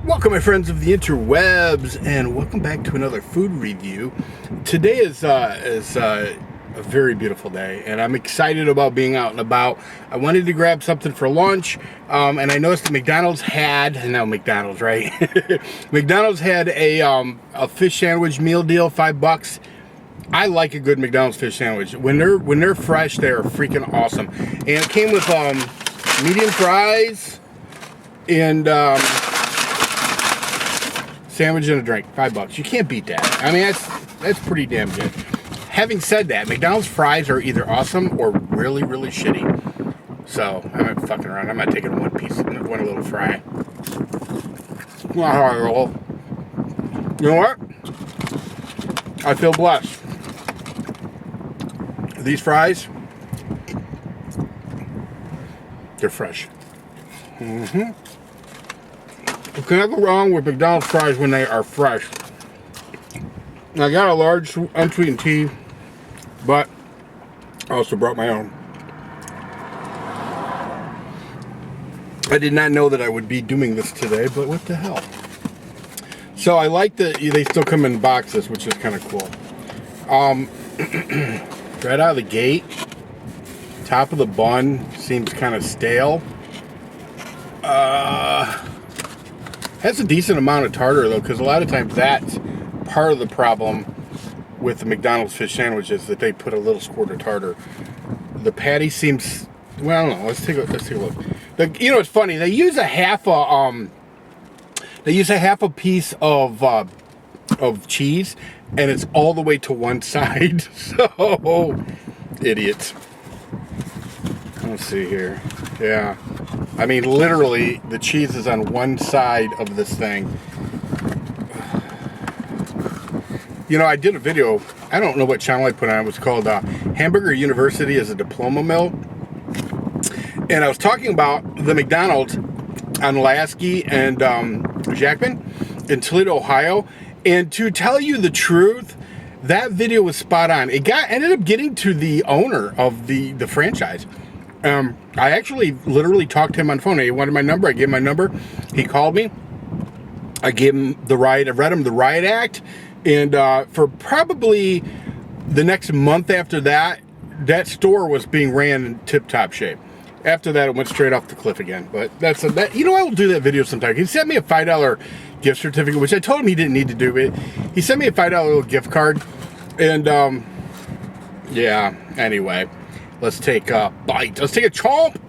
Welcome, my friends of the interwebs, and welcome back to another food review. Today is a very beautiful day, and I'm excited about being out and about. I wanted to grab something for lunch, and I noticed that McDonald's had, McDonald's, right? McDonald's had a fish sandwich meal deal, $5. I like a good McDonald's fish sandwich. When they're fresh, they're freaking awesome. And it came with medium fries and sandwich and a drink, $5. You can't beat that. I mean, that's pretty damn good. Having said that, McDonald's fries are either awesome or really, really shitty. So I'm not fucking around. I'm not taking one little fry. That's not how I roll. You know what? I feel blessed. These fries, they're fresh. You cannot go wrong with McDonald's fries when they are fresh. I got a large unsweetened tea, but I also brought my own. I did not know that I would be doing this today, but what the hell. So I like that they still come in boxes, which is kind of cool. Right out of the gate, top of the bun seems kind of stale. Has a decent amount of tartar though, because a lot of times that's part of the problem with the McDonald's fish sandwiches, that they put a little squirt of tartar. The patty seems, well, I don't know. Let's take a look. You know, it's funny. They use a half a piece of cheese, and it's all the way to one side. So, idiots. Let's see here. Yeah. I mean, literally, the cheese is on one side of this thing. You know, I did a video, I don't know what channel I put on, it was called Hamburger University as a Diploma Mill. And I was talking about the McDonald's on Lasky and Jackman in Toledo, Ohio. And to tell you the truth, that video was spot on. It ended up getting to the owner of the franchise. I actually literally talked to him on the phone. He wanted my number. I gave him my number. He called me. I gave him the riot. I read him the riot act. And for probably the next month after that, that store was being ran in tip-top shape. After that, it went straight off the cliff again. But you know, I will do that video sometime. He sent me a $5 gift certificate, which I told him he didn't need to do. But he sent me a $5 little gift card. And, yeah, anyway. Let's take a bite. Let's take a chomp.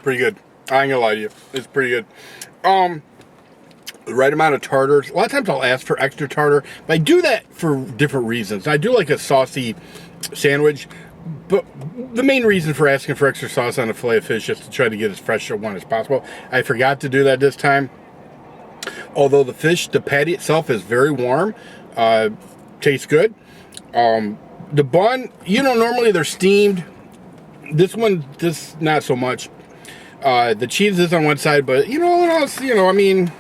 Pretty good. I ain't gonna lie to you. It's pretty good. The right amount of tartar. A lot of times I'll ask for extra tartar, but I do that for different reasons. I do like a saucy sandwich, but the main reason for asking for extra sauce on a fillet of fish is to try to get as fresh a one as possible. I forgot to do that this time. Although the patty itself is very warm, tastes good. The bun, you know, normally they're steamed. This not so much. The cheese is on one side, but you know what else? You know, I mean,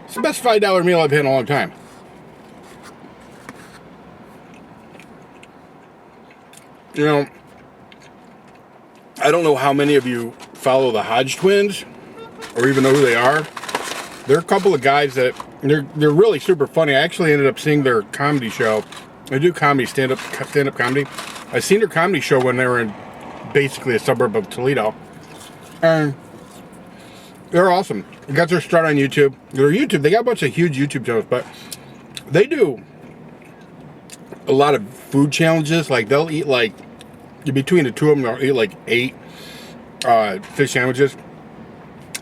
it's the best $5 meal I've had in a long time. You know, I don't know how many of you follow the Hodge twins or even know who they are. They're a couple of guys that they're really super funny. I actually ended up seeing their comedy show. They do comedy, stand-up comedy. I seen their comedy show when they were in basically a suburb of Toledo. And they're awesome. They got their start on YouTube. They got a bunch of huge YouTube channels, but they do a lot of food challenges. Like, they'll eat, like, between the two of them, they'll eat like 8 fish sandwiches,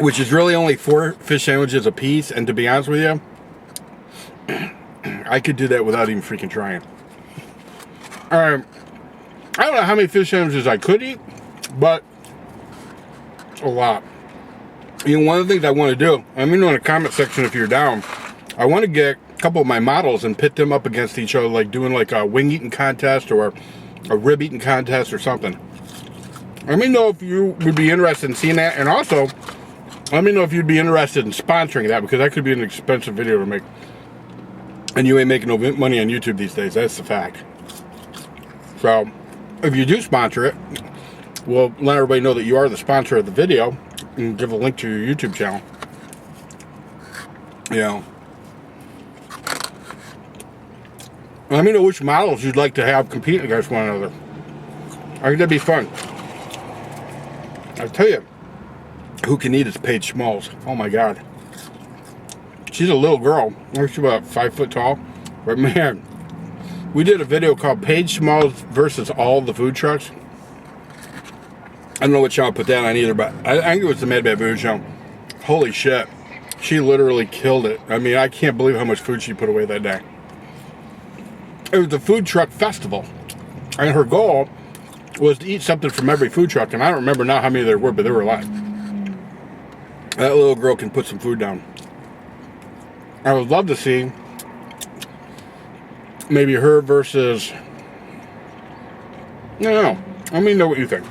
which is really only 4 fish sandwiches a piece. And to be honest with you, I could do that without even freaking trying. I don't know how many fish sandwiches I could eat, but a lot. You know, one of the things I want to do, let me know in the comment section if you're down. I want to get a couple of my models and pit them up against each other, like doing like a wing eating contest or a rib eating contest or something. Let me know if you would be interested in seeing that, and also let me know if you'd be interested in sponsoring that, because that could be an expensive video to make, and you ain't making no money on YouTube these days. That's the fact. So if you do sponsor it, we'll let everybody know that you are the sponsor of the video and give a link to your YouTube channel. You know, let me know which models you'd like to have compete against one another. I think that'd be fun. I'll tell you who can eat is Paige Smalls. Oh my God. She's a little girl. She's about 5 foot tall. But man, we did a video called Paige Smalls versus all the food trucks. I don't know what channel put that on either, but I think it was the Mad Bad Food Show. Holy shit. She literally killed it. I mean, I can't believe how much food she put away that day. It was the food truck festival. And her goal was to eat something from every food truck. And I don't remember now how many there were, but there were a lot. That little girl can put some food down. I would love to see maybe her versus... I don't know. Let me know what you think.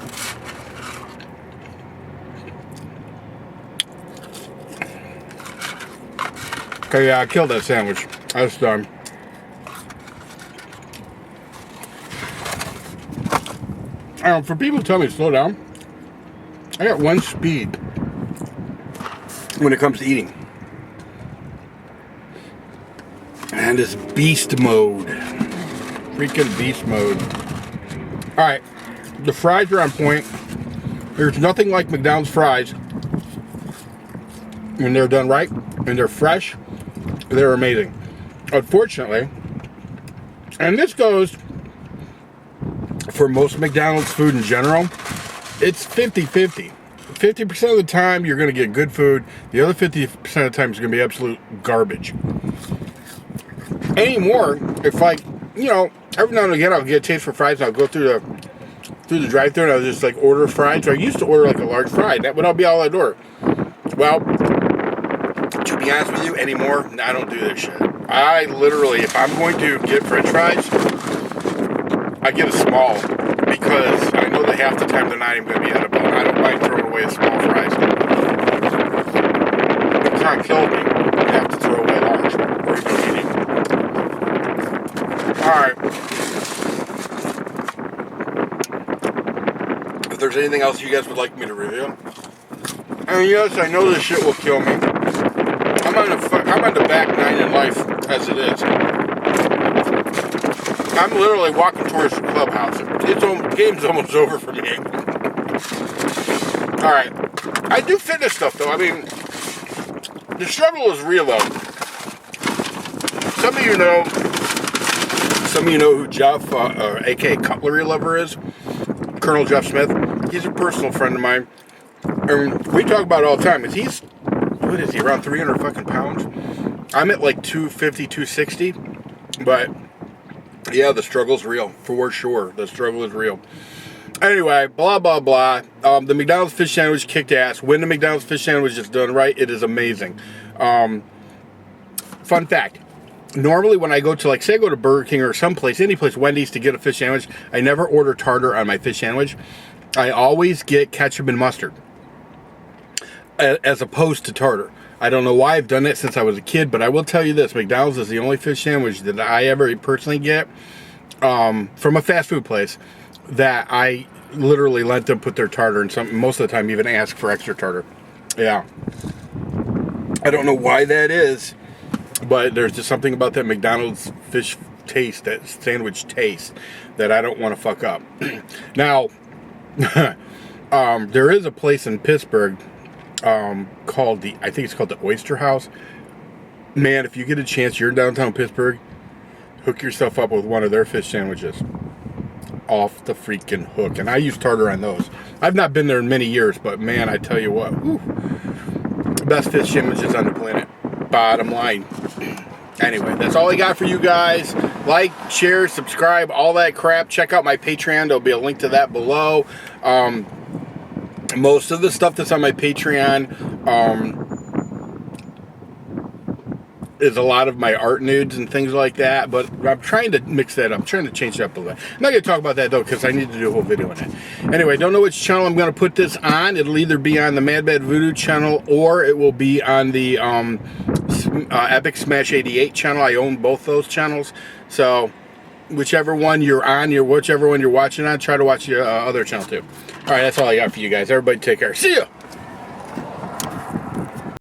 Okay, yeah, I killed that sandwich. That's done. For people who tell me to slow down, I got one speed when it comes to eating. And it's beast mode. Freaking beast mode. Alright, the fries are on point. There's nothing like McDonald's fries. When they're done right, and they're fresh, they're amazing. Unfortunately, and this goes for most McDonald's food in general, it's 50-50. 50% of the time you're going to get good food. The other 50% of the time is going to be absolute garbage. Anymore, if like, you know, every now and again I'll get a taste for fries and I'll go through the drive-thru and I'll just like order fries. So I used to order like a large fry. That would all be all I'd order. Well, to be honest with you, anymore, I don't do this shit. I literally, if I'm going to get french fries, I get a small, because I know that half the time they're not even going to be edible, and I don't mind throwing away the small fries. It kind of kills me. You have to throw away large, or you don't eat it. Alright. If there's anything else you guys would like me to review. And yes, I know this shit will kill me. I'm on the back nine in life as it is. I'm literally walking towards the clubhouse. The game's almost over for me. Alright. I do fitness stuff though. I mean, the struggle is real though. Some of you know who Jeff, aka Cutlery Lover is. Colonel Jeff Smith. He's a personal friend of mine. And we talk about it all the time. What is he, around 300 fucking pounds? I'm at like 250, 260. But, yeah, the struggle's real. For sure. The struggle is real. Anyway, blah, blah, blah. The McDonald's fish sandwich kicked ass. When the McDonald's fish sandwich is done right, it is amazing. Fun fact. Normally when I go to, like, say I go to Burger King or someplace, any place, Wendy's, to get a fish sandwich, I never order tartar on my fish sandwich. I always get ketchup and mustard, as opposed to tartar. I don't know why I've done it since I was a kid, but I will tell you this. McDonald's is the only fish sandwich that I ever personally get from a fast food place that I literally let them put their tartar in something. Most of the time even ask for extra tartar. Yeah. I don't know why that is, but there's just something about that McDonald's fish taste, that sandwich taste, that I don't want to fuck up. Now, there is a place in Pittsburgh called I think it's called the Oyster House. Man, if you get a chance, you're in downtown Pittsburgh, hook yourself up with one of their fish sandwiches. Off the freaking hook. And I use tartar on those. I've not been there in many years, but man, I tell you what, whew, best fish sandwiches on the planet. Bottom line. Anyway, that's all I got for you guys. Like, share, subscribe, all that crap. Check out my Patreon. There'll be a link to that below. Most of the stuff that's on my Patreon is a lot of my art nudes and things like that, but I'm trying to mix that up. I'm trying to change it up a little bit. I'm not going to talk about that, though, because I need to do a whole video on it. Anyway, don't know which channel I'm going to put this on. It'll either be on the Mad Bad Voodoo channel or it will be on the Epic Smash 88 channel. I own both those channels. So whichever one you're on, whichever one you're watching on, try to watch your other channel, too. All right, that's all I got for you guys. Everybody take care. See ya!